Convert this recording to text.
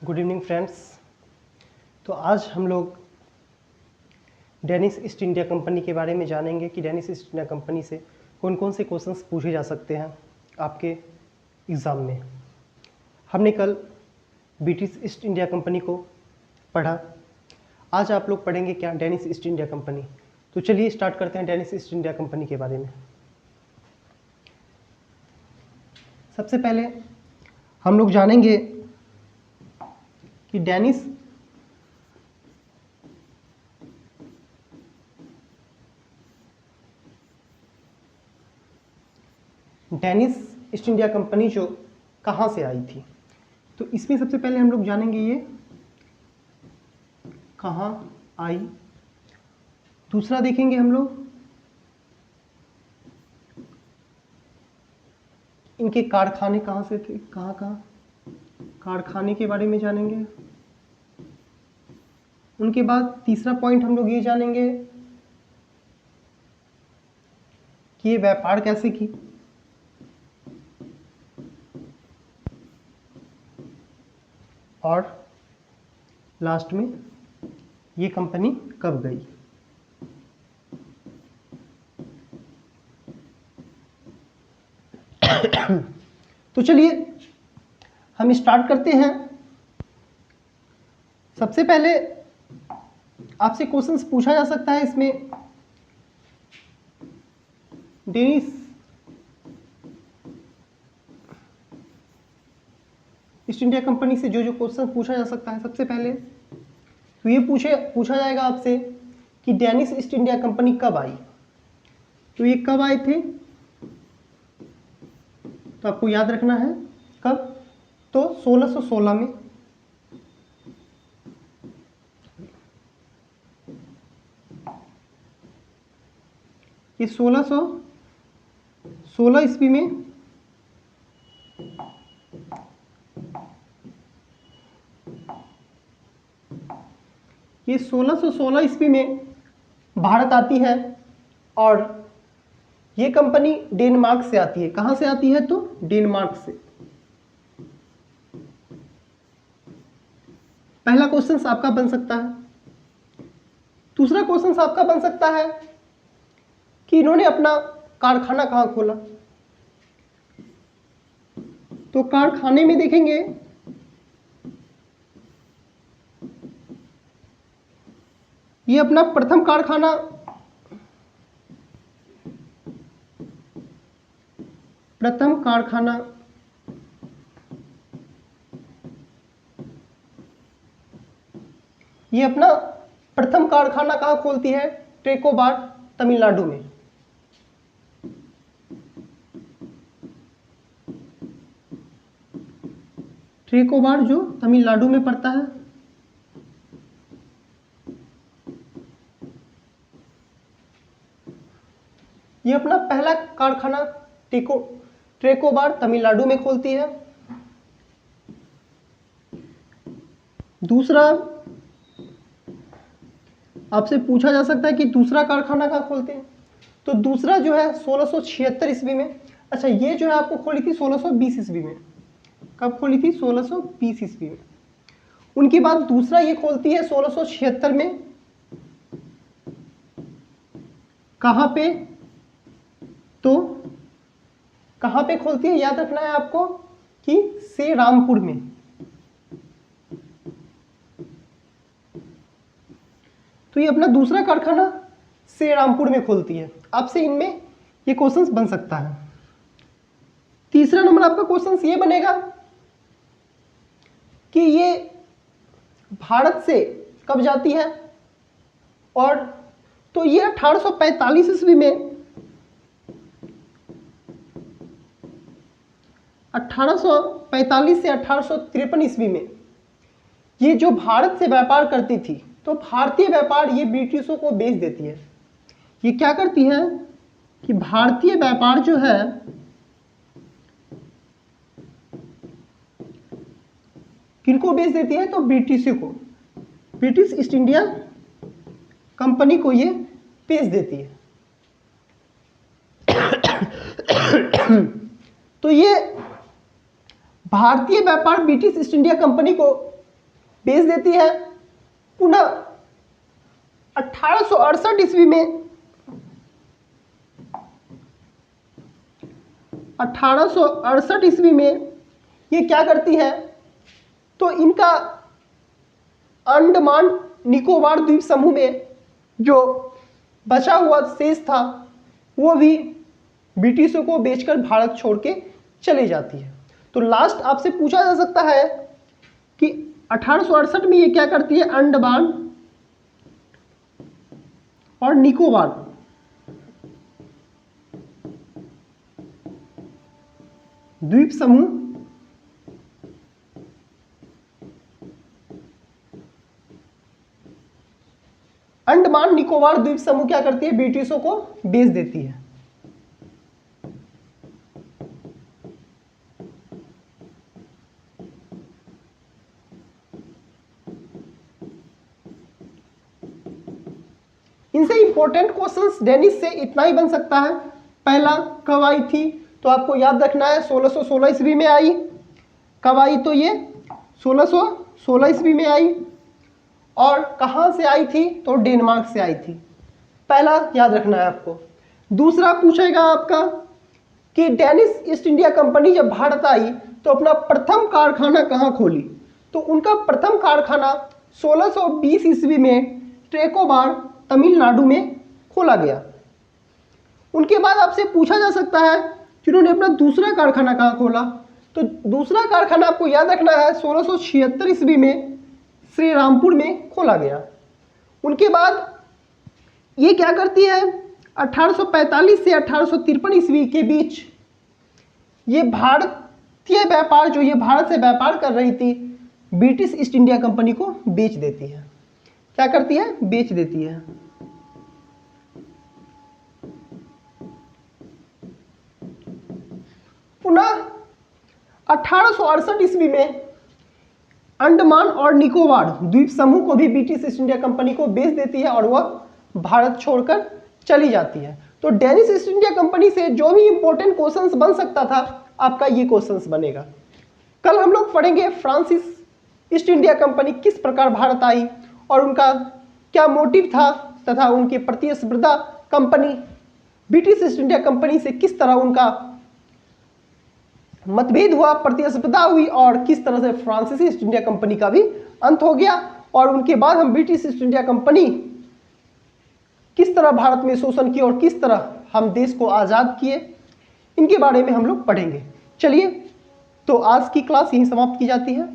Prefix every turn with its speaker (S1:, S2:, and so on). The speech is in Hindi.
S1: Good evening friends. तो आज हम लोग डेनिस ईस्ट इंडिया कंपनी के बारे में जानेंगे कि डेनिस ईस्ट इंडिया कंपनी से कौन कौन से क्वेश्चंस पूछे जा सकते हैं आपके एग्ज़ाम में। हमने कल ब्रिटिश ईस्ट इंडिया कंपनी को पढ़ा, आज आप लोग पढ़ेंगे क्या डेनिस ईस्ट इंडिया कंपनी। तो चलिए स्टार्ट करते हैं डेनिस ईस्ट इंडिया कंपनी के बारे में। सबसे पहले हम लोग जानेंगे कि डेनिस ईस्ट इंडिया कंपनी जो कहाँ से आई थी। तो इसमें सबसे पहले हम लोग जानेंगे ये कहाँ आई। दूसरा देखेंगे हम लोग इनके कारखाने कहाँ से थे, कहाँ कहाँ कारखाने के बारे में जानेंगे। उनके बाद तीसरा पॉइंट हम लोग ये जानेंगे कि ये व्यापार कैसे की। और लास्ट में ये कंपनी कब गई। तो चलिए हम स्टार्ट करते हैं। सबसे पहले आपसे क्वेश्चंस पूछा जा सकता है इसमें डेनिस ईस्ट इंडिया कंपनी से जो क्वेश्चन पूछा जा सकता है। सबसे पहले तो ये पूछा जाएगा आपसे कि डेनिस ईस्ट इंडिया कंपनी कब आई। तो ये कब आए थे, तो आपको याद रखना है कब, तो 1616 में। ये 1616 ईस्वी में ये 1616 ईस्वी में भारत आती है और ये कंपनी डेनमार्क से आती है। कहाँ से आती है, तो डेनमार्क से। पहला क्वेश्चन आपका बन सकता है। दूसरा क्वेश्चन आपका बन सकता है कि इन्होंने अपना कारखाना कहाँ खोला। तो कारखाने में देखेंगे ये अपना प्रथम कारखाना ये अपना प्रथम कारखाना कहाँ खोलती है, ट्रेकोबार तमिलनाडु में। ट्रेकोबार जो तमिलनाडु में पड़ता है। ये अपना पहला कारखाना ट्रेकोबार तमिलनाडु में खोलती है। दूसरा आपसे पूछा जा सकता है कि दूसरा कारखाना कहाँ खोलते हैं। तो दूसरा जो है 1676 ईस्वी में। अच्छा, ये जो है आपको खोली थी 1620 ईस्वी में। कब खोली थी, 1620 ईस्वी में। उनके बाद दूसरा ये खोलती है 1676 में। कहाँ पे, तो कहाँ पे खोलती है, याद रखना है आपको कि से रामपुर में। तो ये अपना दूसरा कारखाना से रामपुर में खोलती है। आपसे इनमें ये क्वेश्चंस बन सकता है। तीसरा नंबर आपका क्वेश्चंस ये बनेगा कि ये भारत से कब जाती है। और तो ये 1845 ईस्वी में 1845 से 1853 ईस्वी में ये जो भारत से व्यापार करती थी, तो भारतीय व्यापार ये ब्रिटिशों को बेच देती है। ये क्या करती है कि भारतीय व्यापार जो है किनको बेच देती है, तो ब्रिटिशों को, ब्रिटिश ईस्ट इंडिया कंपनी को ये बेच देती है। तो ये भारतीय व्यापार ब्रिटिश ईस्ट इंडिया कंपनी को बेच देती है। पुनः 1868 ईस्वी में 1868 ईस्वी में ये क्या करती है, तो इनका अंडमान निकोबार द्वीप समूह में जो बचा हुआ शेष था वो भी ब्रिटिशों को बेचकर भारत छोड़ के चली जाती है। तो लास्ट आपसे पूछा जा सकता है कि 1868 में ये क्या करती है, अंडमान और निकोबार द्वीप समूह अंडमान निकोबार द्वीप समूह क्या करती है, ब्रिटिशों को बेच देती है। इनसे इंपॉर्टेंट क्वेश्चंस डेनिस से इतना ही बन सकता है। पहला, कब आई थी, तो आपको याद रखना है 1616 ईस्वी में आई। कब आई, तो ये 1616 ईस्वी में आई। और कहाँ से आई थी, तो डेनमार्क से आई थी। पहला याद रखना है आपको। दूसरा पूछेगा आपका कि डेनिस ईस्ट इंडिया कंपनी जब भारत आई तो अपना प्रथम कारखाना कहाँ खोली, तो उनका प्रथम कारखाना 1620 ईस्वी में ट्रेकोबार तमिलनाडु में खोला गया। उनके बाद आपसे पूछा जा सकता है कि उन्होंने अपना दूसरा कारखाना कहाँ खोला, तो दूसरा कारखाना आपको याद रखना है 1676 ईस्वी में श्री रामपुर में खोला गया। उनके बाद ये क्या करती है, 1845 से 1853 ईस्वी के बीच ये भारतीय व्यापार जो ये भारत से व्यापार कर रही थी ब्रिटिश ईस्ट इंडिया कंपनी को बेच देती है। क्या करती है, बेच देती है। पुनः 1868 ईस्वी में अंडमान और निकोबार द्वीप समूह को भी ब्रिटिश ईस्ट इंडिया कंपनी को बेच देती है और वह भारत छोड़कर चली जाती है। तो डेनिस ईस्ट इंडिया कंपनी से जो भी इंपॉर्टेंट क्वेश्चंस बन सकता था आपका ये क्वेश्चंस बनेगा। कल हम लोग पढ़ेंगे फ्रांसिस ईस्ट इंडिया कंपनी किस प्रकार भारत आई और उनका क्या मोटिव था तथा उनके प्रतिस्पर्धा company British east India company से किस तरह उनका मतभेद हुआ, प्रतिस्पर्धा हुई और किस तरह से फ्रांसीसी ईस्ट इंडिया कंपनी का भी अंत हो गया। और उनके बाद हम ब्रिटिश ईस्ट इंडिया कंपनी किस तरह भारत में शोषण किया और किस तरह हम देश को आज़ाद किए, इनके बारे में हम लोग पढ़ेंगे। चलिए, तो आज की क्लास यहीं समाप्त की जाती है।